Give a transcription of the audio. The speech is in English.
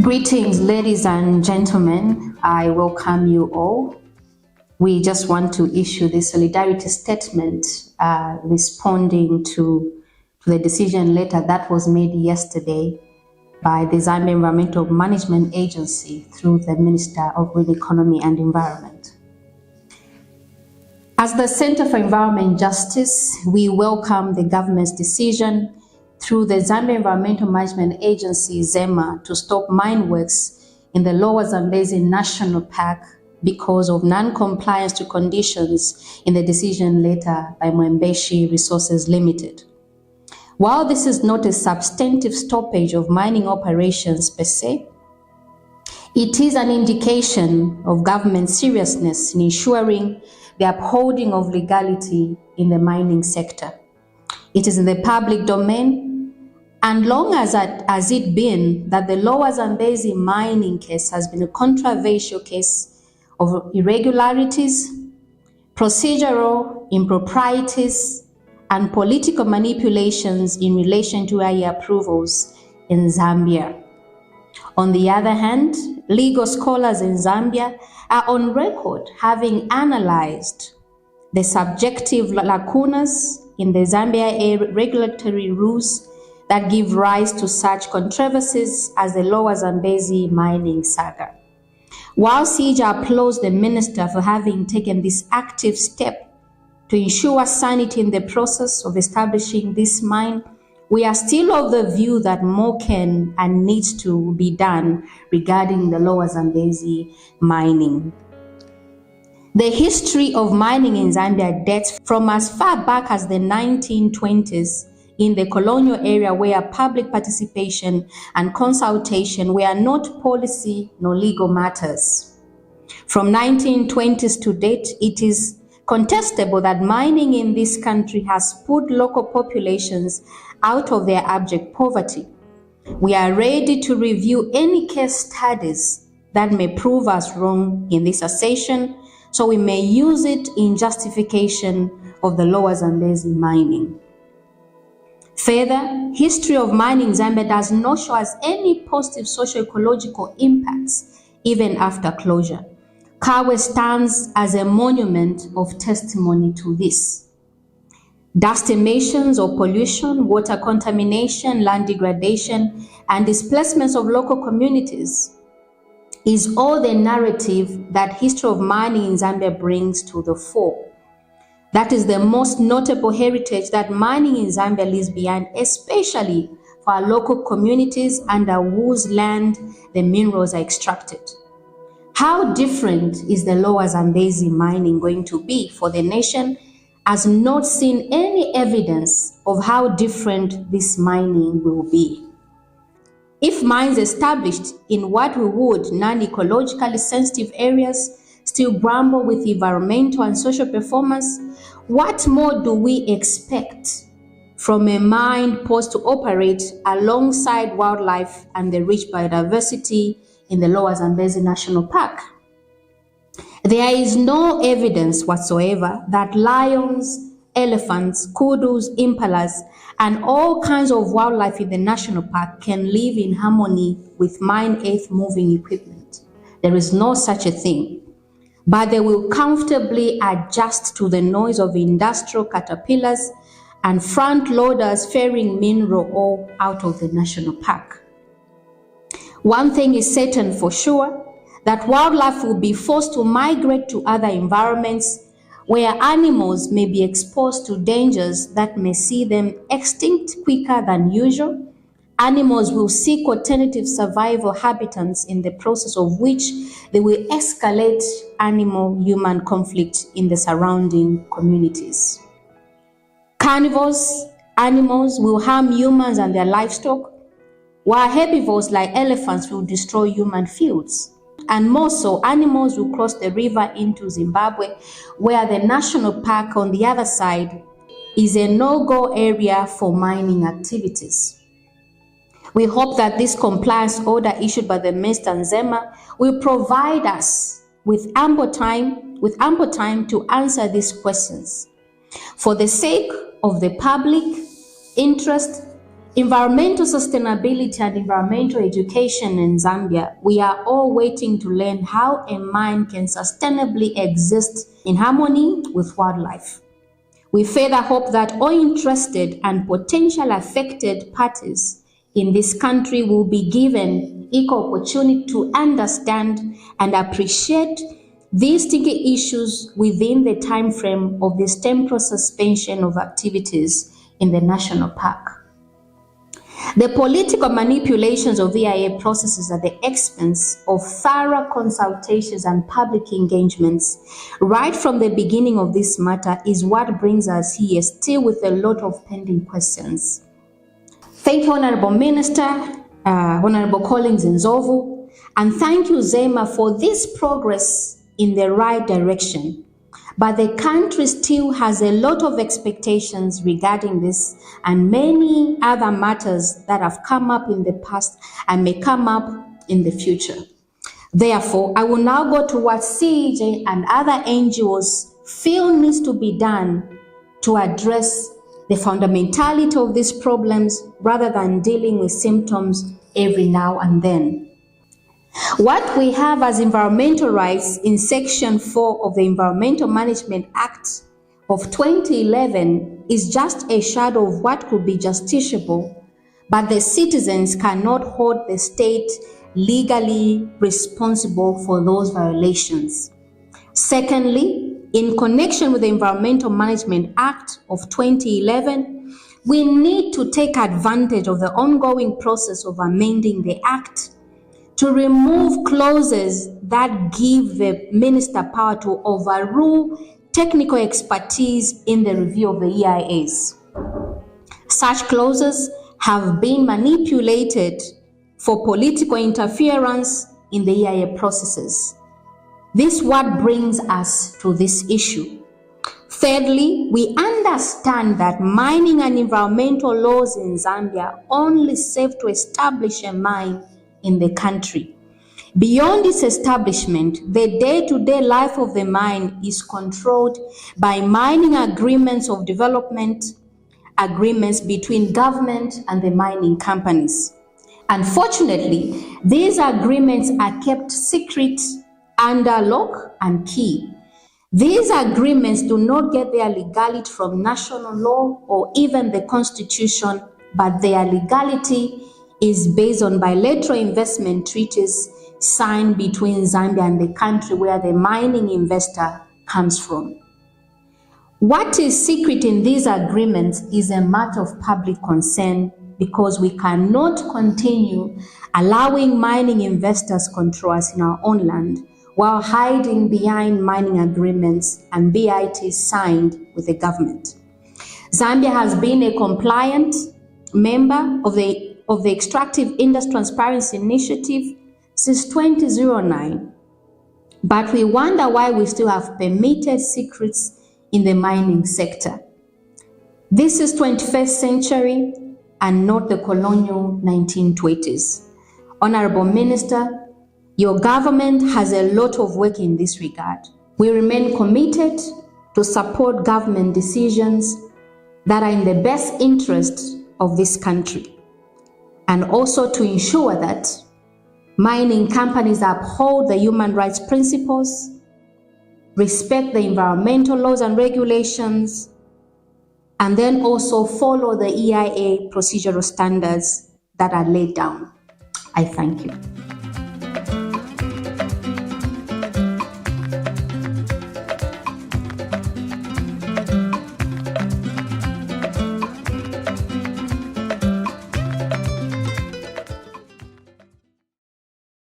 Greetings, ladies and gentlemen. I welcome you all. We just want to issue this solidarity statement responding to the decision letter that was made yesterday by the Zambia Environmental Management Agency through the Minister of Green Economy and Environment. As the Center for Environment Justice, we welcome the government's decision through the Zambia Environmental Management Agency, ZEMA, to stop mine works in the Lower Zambezi National Park because of non-compliance to conditions in the decision letter by Mwembeshi Resources Limited. While this is not a substantive stoppage of mining operations per se, it is an indication of government seriousness in ensuring the upholding of legality in the mining sector. It is in the public domain, and long as it been that the Lower Zambezi mining case has been a controversial case of irregularities, procedural improprieties, and political manipulations in relation to EIA approvals in Zambia. On the other hand, legal scholars in Zambia are on record having analyzed the subjective lacunas in the Zambian EIA regulatory rules that give rise to such controversies as the Lower Zambezi mining saga. While CIJA applauds the minister for having taken this active step to ensure sanity in the process of establishing this mine, we are still of the view that more can and needs to be done regarding the Lower Zambezi mining. The history of mining in Zambia dates from as far back as the 1920s in the colonial area, where public participation and consultation were not policy nor legal matters. From 1920s to date, it is contestable that mining in this country has put local populations out of their abject poverty. We are ready to review any case studies that may prove us wrong in this assertion, so we may use it in justification of the Lower Zambezi mining. Further, history of mining in Zambia does not show us any positive socio-ecological impacts even after closure. Kawe stands as a monument of testimony to this. Dust emissions or pollution, water contamination, land degradation, and displacements of local communities is all the narrative that history of mining in Zambia brings to the fore. That is the most notable heritage that mining in Zambia leaves behind, especially for our local communities under whose land the minerals are extracted. How different is the Lower Zambezi mining going to be for the nation has not seen any evidence of how different this mining will be. If mines established in what we would non-ecologically sensitive areas still grapple with environmental and social performance, what more do we expect from a mine poised to operate alongside wildlife and the rich biodiversity in the Lower Zambezi National Park? There is no evidence whatsoever that lions, elephants, kudus, impalas, and all kinds of wildlife in the national park can live in harmony with mine earth-moving equipment. There is no such a thing. But they will comfortably adjust to the noise of industrial caterpillars and front loaders ferrying mineral ore out of the national park. One thing is certain for sure, that wildlife will be forced to migrate to other environments where animals may be exposed to dangers that may see them extinct quicker than usual. Animals will seek alternative survival habitats, in the process of which they will escalate animal-human conflict in the surrounding communities. Carnivores, animals, will harm humans and their livestock, while herbivores like elephants will destroy human fields. And more so, animals will cross the river into Zimbabwe, where the national park on the other side is a no-go area for mining activities. We hope that this compliance order issued by the Minister and ZEMA will provide us with ample time to answer these questions. For the sake of the public interest Environmental sustainability and environmental education in Zambia, we are all waiting to learn how a mine can sustainably exist in harmony with wildlife. We further hope that all interested and potential affected parties in this country will be given equal opportunity to understand and appreciate these sticky issues within the time frame of this temporal suspension of activities in the national park. The political manipulations of EIA processes at the expense of thorough consultations and public engagements right from the beginning of this matter is what brings us here, still with a lot of pending questions. Thank you, Honorable Minister, Honorable Collins Nzovu, and thank you, ZEMA, for this progress in the right direction. But the country still has a lot of expectations regarding this and many other matters that have come up in the past and may come up in the future. Therefore, I will now go to what CEJ and other NGOs feel needs to be done to address the fundamentality of these problems rather than dealing with symptoms every now and then. What we have as environmental rights in Section 4 of the Environmental Management Act of 2011 is just a shadow of what could be justiciable, but the citizens cannot hold the state legally responsible for those violations. Secondly, in connection with the Environmental Management Act of 2011, we need to take advantage of the ongoing process of amending the Act to remove clauses that give the minister power to overrule technical expertise in the review of the EIAs. Such clauses have been manipulated for political interference in the EIA processes. This is what brings us to this issue. Thirdly, we understand that mining and environmental laws in Zambia only serve to establish a mine in the country. Beyond its establishment, the day-to-day life of the mine is controlled by mining agreements of development, agreements between government and the mining companies. Unfortunately, these agreements are kept secret under lock and key. These agreements do not get their legality from national law or even the Constitution, but their legality is based on bilateral investment treaties signed between Zambia and the country where the mining investor comes from. What is secret in these agreements is a matter of public concern because we cannot continue allowing mining investors control us in our own land while hiding behind mining agreements and BITs signed with the government. Zambia has been a compliant member of the Extractive Industry Transparency Initiative since 2009, but we wonder why we still have permitted secrets in the mining sector. This is 21st century and not the colonial 1920s. Honorable Minister, your government has a lot of work in this regard. We remain committed to support government decisions that are in the best interest of this country, and also to ensure that mining companies uphold the human rights principles, respect the environmental laws and regulations, and then also follow the EIA procedural standards that are laid down. I thank you.